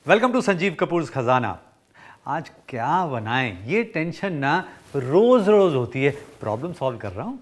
Welcome to Sanjeev Kapoor खजाना। आज क्या बनाएं ये टेंशन ना रोज रोज होती है। प्रॉब्लम सॉल्व कर रहा हूं।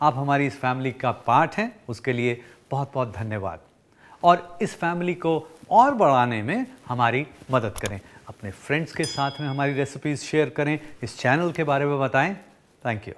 आप हमारी इस फैमिली का पार्ट हैं, उसके लिए बहुत बहुत धन्यवाद। और इस फैमिली को और बढ़ाने में हमारी मदद करें। अपने फ्रेंड्स के साथ में हमारी रेसिपीज़ शेयर करें, इस चैनल के बारे में बताएं। Thank you.